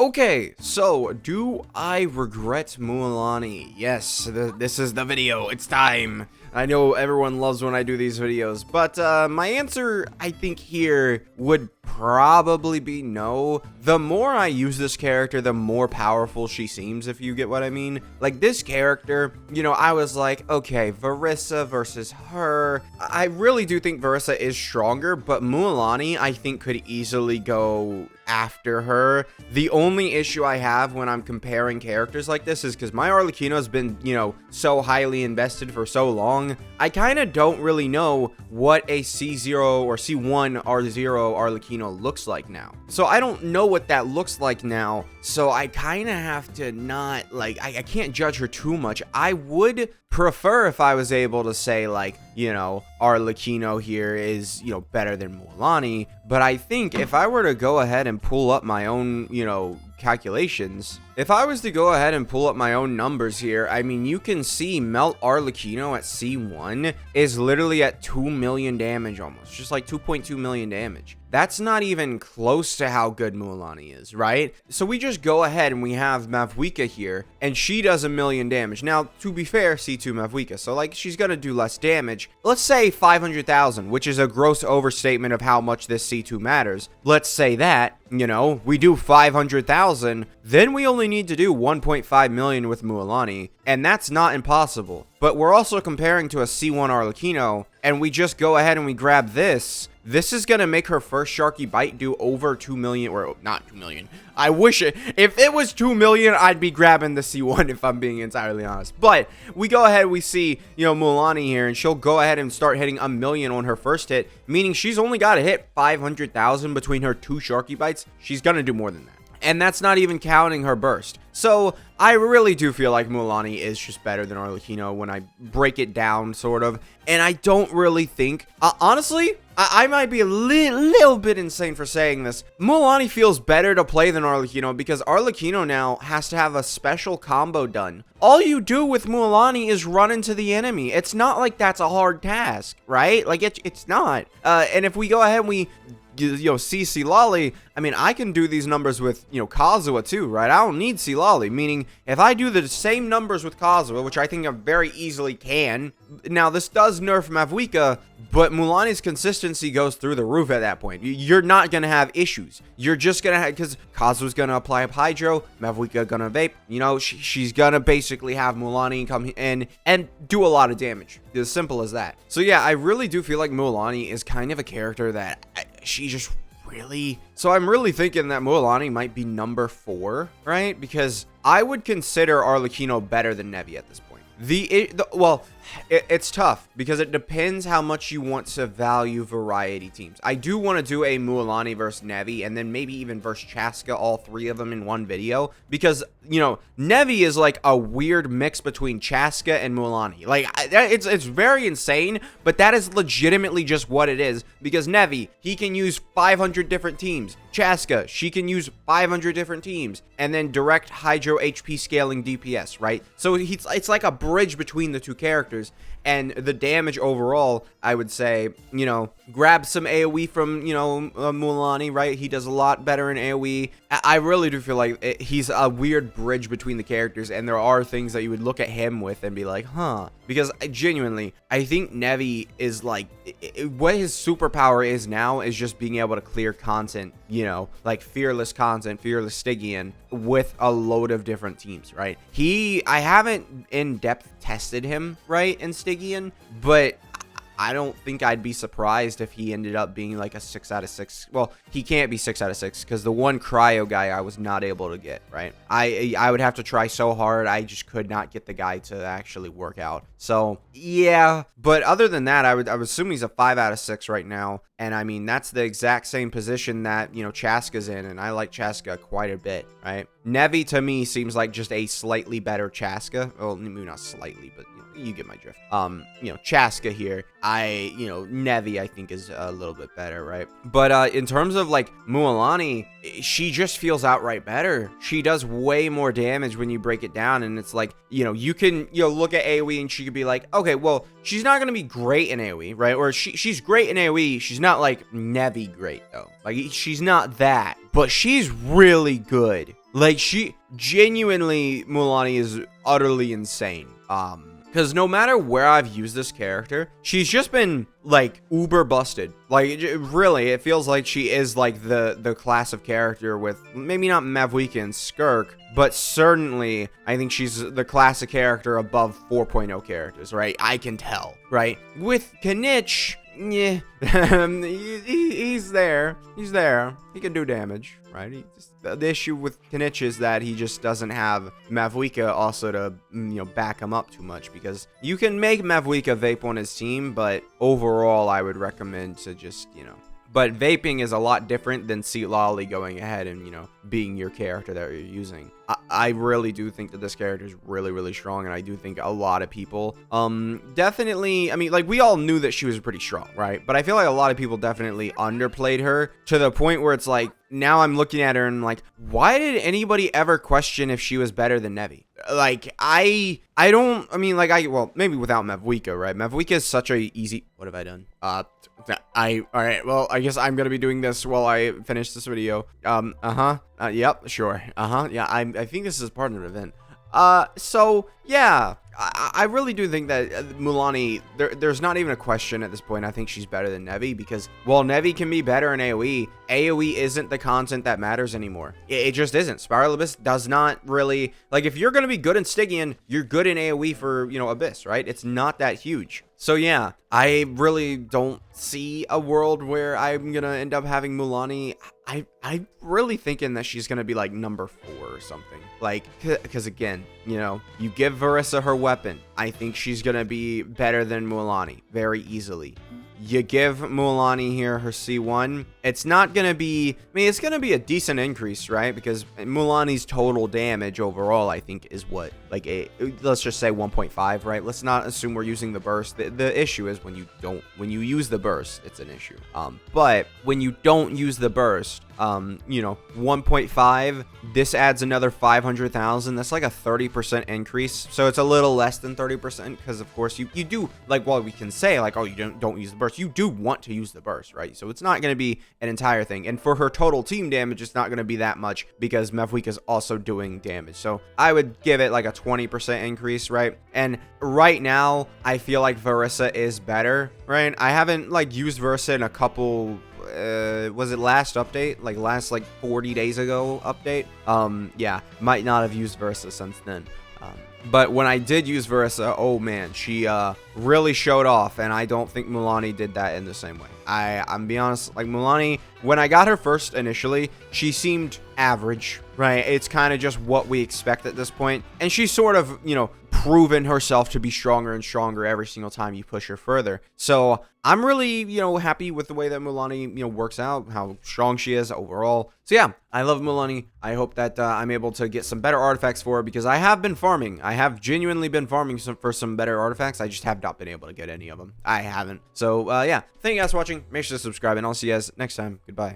Okay, so do I regret Mualani? Yes, this is the video. It's time. I know everyone loves when I do these videos, but my answer, I think, here would probably be no. The more I use this character, the more powerful she seems, if you get what I mean. Like, this character, you know, I was like, okay, Verissa versus her. I really do think Verissa is stronger, but Mualani, I think, could easily go after her. The only issue I have when I'm comparing characters like this is because my Arlecchino has been, you know, so highly invested for so long, I kind of don't really know what a C0 or C1 R0 Arlecchino looks like now. So I don't know what that looks like now, so I kind of have to not, like, I can't judge her too much. I would prefer if I was able to say, like, you know, Arlecchino here is, you know, better than Mualani, but I think if I were to go ahead and pull up my own, you know, calculations, if I was to go ahead and pull up my own numbers here, I mean, you can see Melt Arlecchino at C1 is literally at 2 million damage almost, just like 2.2 million damage. That's not even close to how good Mualani is, right? So we just go ahead and we have Mavuika here, and she does 1 million damage. Now, to be fair, C2 Mavuika, so like she's gonna do less damage. Let's say 500,000, which is a gross overstatement of how much this C2 matters. Let's say that, you know, we do 500,000, then we only need to do 1.5 million with Mualani, and that's not impossible. But we're also comparing to a C1 Arlecchino, and we just go ahead and we grab this. This is going to make her first Sharky Bite do over 2 million, or not 2 million. I wish it, if it was 2 million, I'd be grabbing the C1 if I'm being entirely honest. But we go ahead, we see, you know, Mualani here, and she'll go ahead and start hitting 1 million on her first hit, meaning she's only got to hit 500,000 between her 2 Sharky Bites. She's going to do more than that. And that's not even counting her burst. So I really do feel like Mualani is just better than Arlecchino when I break it down, sort of. And I don't really think, honestly, I might be a little bit insane for saying this. Mualani feels better to play than Arlecchino because Arlecchino now has to have a special combo done. All you do with Mualani is run into the enemy. It's not like that's a hard task, right? Like, it's not. And if we go ahead and we, you know, see Silali, I mean, I can do these numbers with, you know, Kazuha too, right? I don't need Silali, meaning if I do the same numbers with Kazuha, which I think I very easily can. Now, this does nerf Mavuika, but Mualani's consistency goes through the roof at that point. You're not going to have issues. You're just going to have, because Kazuha's going to apply up Hydro, Mavuika going to vape. You know, she's going to basically have Mualani come in and do a lot of damage. As simple as that. So yeah, I really do feel like Mualani is kind of a character that she just really... So I'm really thinking that Mualani might be number 4, right? Because I would consider Arlecchino better than Nevi at this point. Well, it's tough because it depends how much you want to value variety teams. I do want to do a Mualani versus Nevi and then maybe even versus Chaska, all 3 of them in one video, because, you know, Nevi is like a weird mix between Chaska and Mualani. Like, it's very insane, but that is legitimately just what it is, because Nevi, he can use 500 different teams. Chaska, she can use 500 different teams, and then direct Hydro HP scaling DPS, right? So it's like a bridge between the 2 characters, and the damage overall, I would say, you know, grab some AoE from, you know, Mualani, right? He does a lot better in AoE. I really do feel like he's a weird bridge between the characters, and there are things that you would look at him with and be like, huh? Because genuinely, I think Nevi is like, what his superpower is now is just being able to clear content, you know, like fearless content, fearless Stygian, with a load of different teams, right? I haven't in depth tested him, right, in Stygian, but I don't think I'd be surprised if he ended up being like a 6 out of 6. Well, he can't be 6 out of 6 because the one cryo guy I was not able to get, right? I would have to try so hard. I just could not get the guy to actually work out. So yeah, but other than that, I would assume he's a 5 out of 6 right now. And I mean, that's the exact same position that, you know, Chaska's in, and I like Chaska quite a bit, right? Nevi to me seems like just a slightly better Chaska. Well, maybe not slightly, but you get my drift. You know, Chaska here, you know, Nevi I think is a little bit better, right? But in terms of like Mualani, she just feels outright better. She does way more damage when you break it down, and it's like, you know, you can, you know, look at AoE and she could be like, okay, well, she's not gonna be great in AoE, right? Or she's great in AoE. She's not like Nevi great though. Like, she's not that, but she's really good Like, she genuinely, Mualani is utterly insane. Because no matter where I've used this character, she's just been, like, uber busted. Like, really, it feels like she is, like, the class of character with, maybe not Mavuika and Skirk, but certainly, I think she's the class of character above 4.0 characters, right? I can tell, right? With Kanich, yeah, he's there. He's there. He can do damage, right? The issue with Kanich is that he just doesn't have Mavuika also to, back him up too much, because you can make Mavuika vape on his team, but overall, I would recommend to just, But vaping is a lot different than Seat Lolly going ahead and, being your character that you're using. I really do think that this character is really, really strong, and I do think a lot of people, definitely, I mean, like, we all knew that she was pretty strong, right? But I feel like a lot of people definitely underplayed her to the point where it's like, now I'm looking at her and I'm like, why did anybody ever question if she was better than Nevi? Like, well, maybe without Mavuika, right? Mavuika is such a easy, what have I done? All right, well, I guess I'm gonna be doing this while I finish this video. Yep, sure. Yeah, I think this is part of an event. So, yeah, I really do think that Mualani, there's not even a question at this point. I think she's better than Nevi, because while Nevi can be better in AoE isn't the content that matters anymore. It just isn't. Spiral Abyss does not really, like, if you're going to be good in Stygian, you're good in AoE for, Abyss, right? It's not that huge. So yeah, I really don't see a world where I'm gonna end up having Mualani. I'm really thinking that she's gonna be like number 4 or something. Like, because again, you give Verissa her weapon. I think she's gonna be better than Mualani very easily. You give Mualani here her C1. It's not going to be, I mean, it's going to be a decent increase, right? Because Mualani's total damage overall, I think, is what? Like, let's just say 1.5, right? Let's not assume we're using the burst. The issue is when you use the burst, it's an issue. But when you don't use the burst, 1.5, this adds another 500,000. That's like a 30% increase. So it's a little less than 30% because, of course, you do, like, well, we can say, like, oh, you don't use the burst. You do want to use the burst, right? So it's not going to be an entire thing. And for her total team damage, it's not going to be that much because Mavuika is also doing damage. So I would give it like a 20% increase, right? And right now, I feel like Verissa is better, right? I haven't, like, used Verissa in a couple... was it last update? Like, last, like, 40 days ago update? Yeah, might not have used Verissa since then. But when I did use Verissa, oh man, she really showed off, and I don't think Mualani did that in the same way. I'm be honest, like, Mualani, when I got her first initially, she seemed average, right? It's kind of just what we expect at this point, and she's sort of, proven herself to be stronger and stronger every single time you push her further. So I'm really, happy with the way that Mualani, works out, how strong she is overall. So yeah, I love Mualani. I hope that I'm able to get some better artifacts for her, because I have been farming. I have genuinely been farming for some better artifacts. I just have not been able to get any of them. I haven't. So yeah, thank you guys for watching. Make sure to subscribe, and I'll see you guys next time. Goodbye.